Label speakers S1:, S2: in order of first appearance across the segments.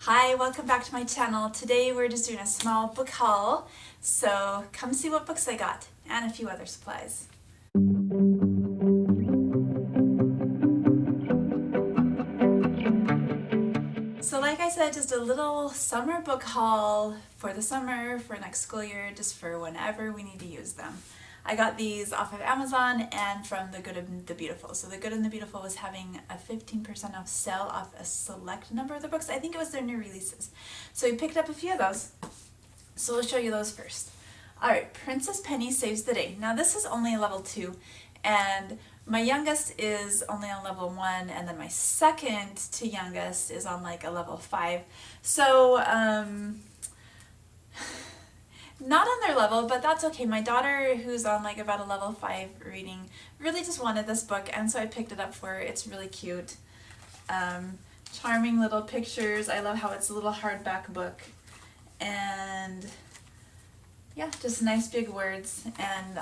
S1: Hi, welcome back to my channel. Today we're just doing a small book haul, so come see what books I got and a few other supplies. So like I said, just a little summer book haul for the summer, for next school year, just for whenever we need to use them. I got these off of Amazon and from The Good and the Beautiful. So The Good and the Beautiful was having a 15% off sale off a select number of the books. I think it was their new releases. So we picked up a few of those. So we'll show you those first. Alright, Princess Penny Saves the Day. Now this is only a level 2 and my youngest is only on level 1 and then my second to youngest is on like a level 5. So not on their level, but that's okay. My daughter, who's on like about a level 5 reading, really just wanted this book, and so I picked it up for her. It's really cute. Charming little pictures. I love how it's a little hardback book. And yeah, just nice big words. And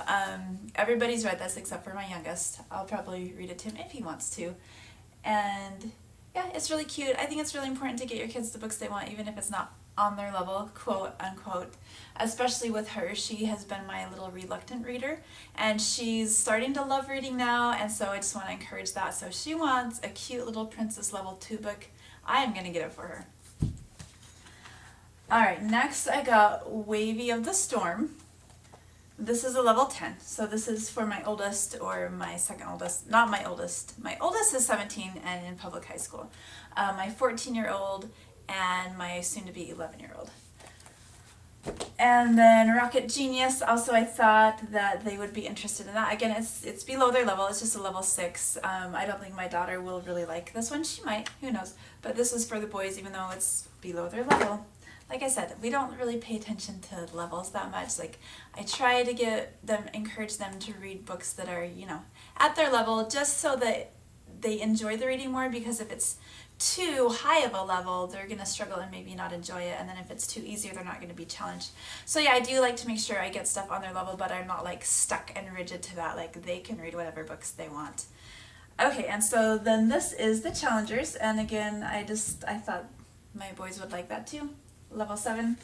S1: everybody's read this except for my youngest. I'll probably read it to him if he wants to. And yeah, it's really cute. I think it's really important to get your kids the books they want, even if it's not on their level, quote unquote. Especially with her, she has been my little reluctant reader, and she's starting to love reading now, and so I just want to encourage that. So if she wants a cute little princess level 2 book, I am going to get it for her. Alright, next I got Wavy of the Storm. This is a level 10, so this is for my oldest or my second oldest. Not my oldest. My oldest is 17 and in public high school. My 14-year-old and my soon-to-be 11-year-old. And then Rocket Genius, also I thought that they would be interested in that. Again, it's below their level, it's just a level 6. I don't think my daughter will really like this one. She might, who knows. But this is for the boys, even though it's below their level. Like I said, we don't really pay attention to levels that much. Like, I try to encourage them to read books that are, at their level, just so that they enjoy the reading more, because if it's too high of a level, they're going to struggle and maybe not enjoy it, and then if it's too easy, they're not going to be challenged. So yeah, I do like to make sure I get stuff on their level, but I'm not like stuck and rigid to that. Like, they can read whatever books they want. Okay, and so then this is the Challengers, and again, I thought my boys would like that too. Level 7.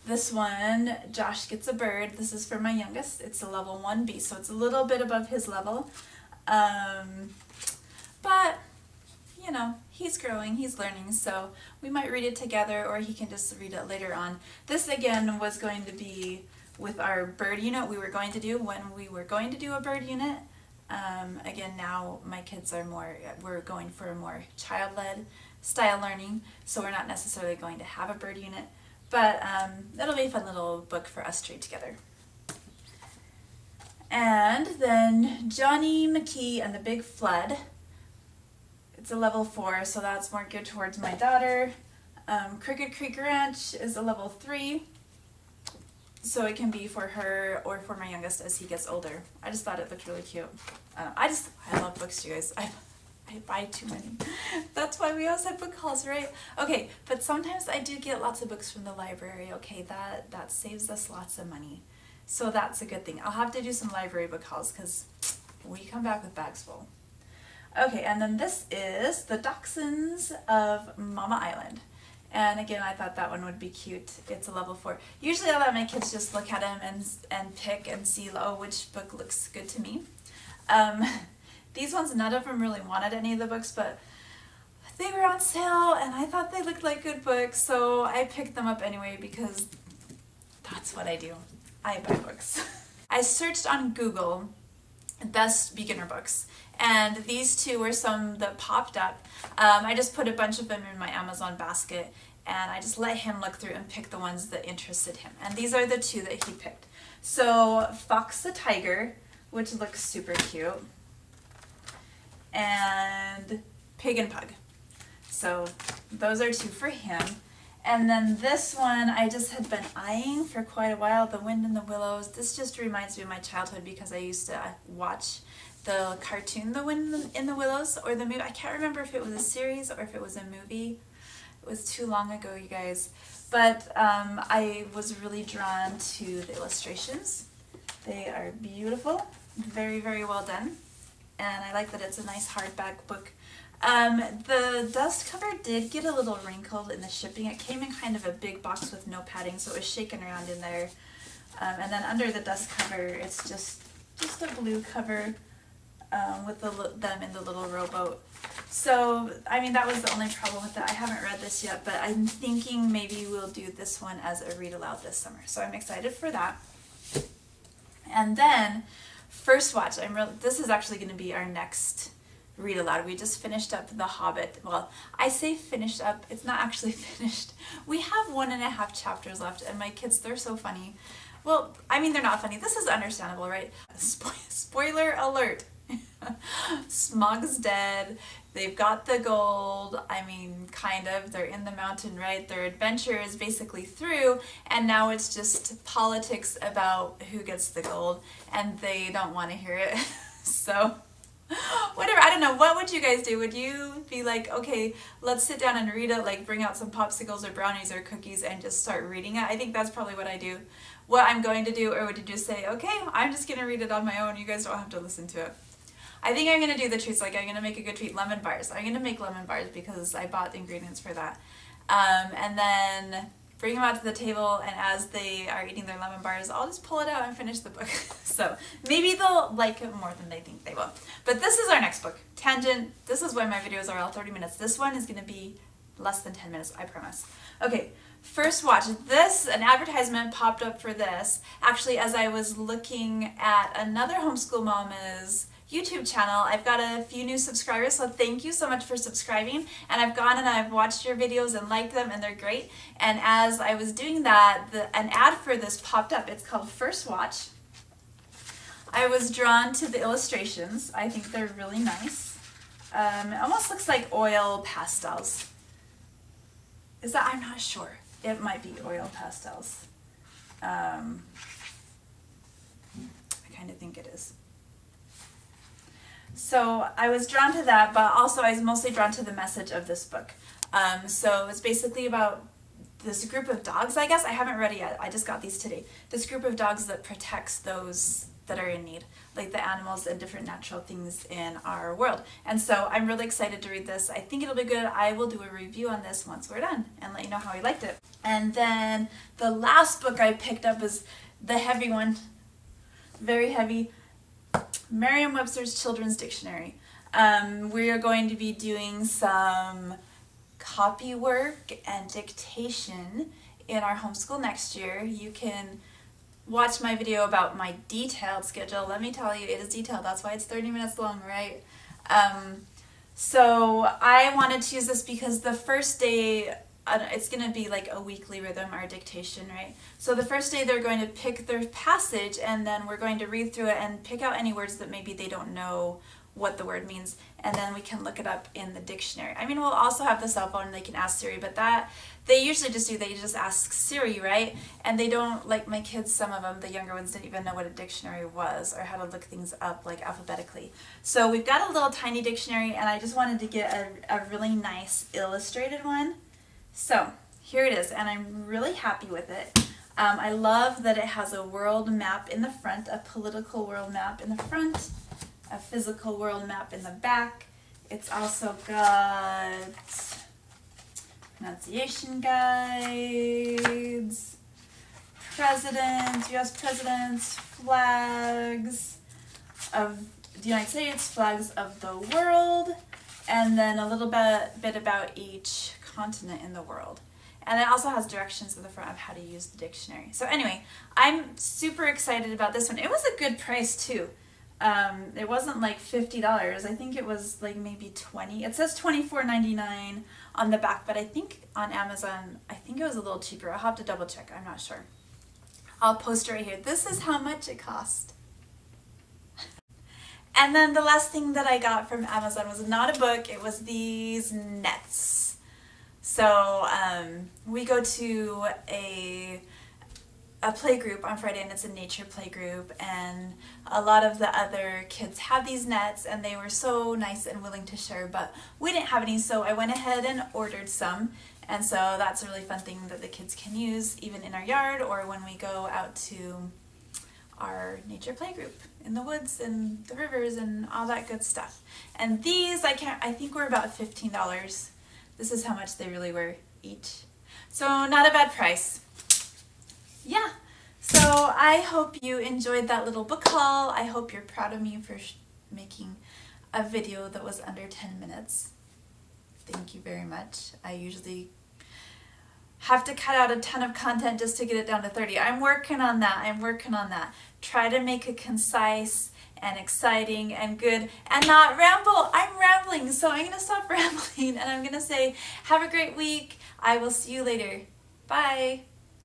S1: This one, Josh Gets a Bird. This is for my youngest. It's a level 1B, so it's a little bit above his level. But he's growing, he's learning, so we might read it together, or he can just read it later on. This again was going to be with our bird unit we were going to do when we were going to do a bird unit. Again, now my kids are we're going for a more child-led style learning, so we're not necessarily going to have a bird unit, but it'll be a fun little book for us to read together. And then Johnny McKee and the Big Flood. It's a level 4, so that's more geared towards my daughter. Crooked Creek Ranch is a level 3, so it can be for her or for my youngest as he gets older. I just thought it looked really cute. I love books, you guys. I buy too many. That's why we always have book hauls, right? Okay, but sometimes I do get lots of books from the library. Okay, that saves us lots of money. So that's a good thing. I'll have to do some library book hauls because we come back with bags full. Okay, and then this is the Dachshunds of Mama Island. And again, I thought that one would be cute. It's a level 4. Usually I let my kids just look at them and pick and see, oh, which book looks good to me. These ones, none of them really wanted any of the books, but they were on sale and I thought they looked like good books, so I picked them up anyway because that's what I do. I buy books. I searched on Google best beginner books, and these two were some that popped up. I just put a bunch of them in my Amazon basket, and I just let him look through and pick the ones that interested him, and these are the two that he picked. So Fox the Tiger, which looks super cute, and Pig and Pug. So those are two for him. And then this one I just had been eyeing for quite a while, The Wind in the Willows. This just reminds me of my childhood because I used to watch the cartoon The Wind in the Willows, or the movie. I can't remember if it was a series or if it was a movie. It was too long ago, you guys. But I was really drawn to the illustrations. They are beautiful, very, very well done. And I like that it's a nice hardback book. The dust cover did get a little wrinkled in the shipping. It came in kind of a big box with no padding, so it was shaking around in there. And then under the dust cover, it's just a blue cover with them in the little rowboat. So, I mean, that was the only problem with it. I haven't read this yet, but I'm thinking maybe we'll do this one as a read aloud this summer. So I'm excited for that. And then, first watch. This is actually going to be our next read aloud. We just finished up The Hobbit. Well, I say finished up. It's not actually finished. We have 1.5 chapters left, and my kids, they're so funny. Well, I mean, they're not funny. This is understandable, right? Spoiler alert. Smaug's dead. They've got the gold. I mean, kind of. They're in the mountain, right? Their adventure is basically through, and now it's just politics about who gets the gold, and they don't want to hear it. So, whatever. I don't know. What would you guys do? Would you be like, okay, let's sit down and read it, like bring out some popsicles or brownies or cookies and just start reading it? I think that's probably what I do. What I'm going to do, or would you just say, okay, I'm just going to read it on my own. You guys don't have to listen to it. I think I'm going to do the treats. Like, I'm going to make a good treat, lemon bars. I'm going to make lemon bars because I bought the ingredients for that. And then bring them out to the table, and as they are eating their lemon bars, I'll just pull it out and finish the book. So maybe they'll like it more than they think they will. But this is our next book, Tangent. This is why my videos are all 30 minutes. This one is going to be less than 10 minutes, I promise. Okay, first watch. An advertisement popped up for this, actually, as I was looking at another Homeschool Mama's YouTube channel. I've got a few new subscribers, so thank you so much for subscribing. And I've gone and I've watched your videos and liked them, and they're great. And as I was doing that, an ad for this popped up. It's called First Watch. I was drawn to the illustrations. I think they're really nice. It almost looks like oil pastels. Is that? I'm not sure. It might be oil pastels. I kind of think it is. So I was drawn to that, but also I was mostly drawn to the message of this book. So it's basically about this group of dogs, I guess. I haven't read it yet. I just got these today. This group of dogs that protects those that are in need, like the animals and different natural things in our world. And so I'm really excited to read this. I think it'll be good. I will do a review on this once we're done and let you know how I liked it. And then the last book I picked up is the heavy one, very heavy, Merriam-Webster's Children's Dictionary. We are going to be doing some copy work and dictation in our homeschool next year. You can watch my video about my detailed schedule. Let me tell you, it is detailed. That's why it's 30 minutes long, right? So I wanted to use this because the first day, it's going to be like a weekly rhythm, our dictation, right? So the first day they're going to pick their passage, and then we're going to read through it and pick out any words that maybe they don't know what the word means, and then we can look it up in the dictionary. I mean, we'll also have the cell phone, they can ask Siri, but that they usually just do, they just ask Siri, right? And they don't, like my kids, some of them, the younger ones, didn't even know what a dictionary was or how to look things up like alphabetically. So we've got a little tiny dictionary, and I just wanted to get a really nice illustrated one. So here it is, and I'm really happy with it. I love that it has a world map in the front, a political world map in the front, a physical world map in the back. It's also got pronunciation guides, presidents, U.S. presidents, flags of the United States, flags of the world, and then a little bit about each continent in the world. And it also has directions in the front of how to use the dictionary. So anyway, I'm super excited about this one. It was a good price too. It wasn't like $50. I think it was like maybe $20. It says $24.99 on the back, but I think on Amazon, I think it was a little cheaper. I'll have to double check. I'm not sure. I'll post it right here. This is how much it cost. And then the last thing that I got from Amazon was not a book. It was these nets. So we go to a play group on Friday, and it's a nature play group, and a lot of the other kids have these nets, and they were so nice and willing to share, but we didn't have any, so I went ahead and ordered some. And so that's a really fun thing that the kids can use even in our yard or when we go out to our nature play group. in the woods and the rivers and all that good stuff. And these, I think were about $15. This is how much they really were each. So not a bad price. Yeah, so I hope you enjoyed that little book haul. I hope you're proud of me for making a video that was under 10 minutes. Thank you very much. I usually have to cut out a ton of content just to get it down to 30. I'm working on that. Try to make it concise and exciting and good and not ramble. I'm rambling, so I'm gonna stop rambling and I'm gonna say, have a great week. I will see you later. Bye.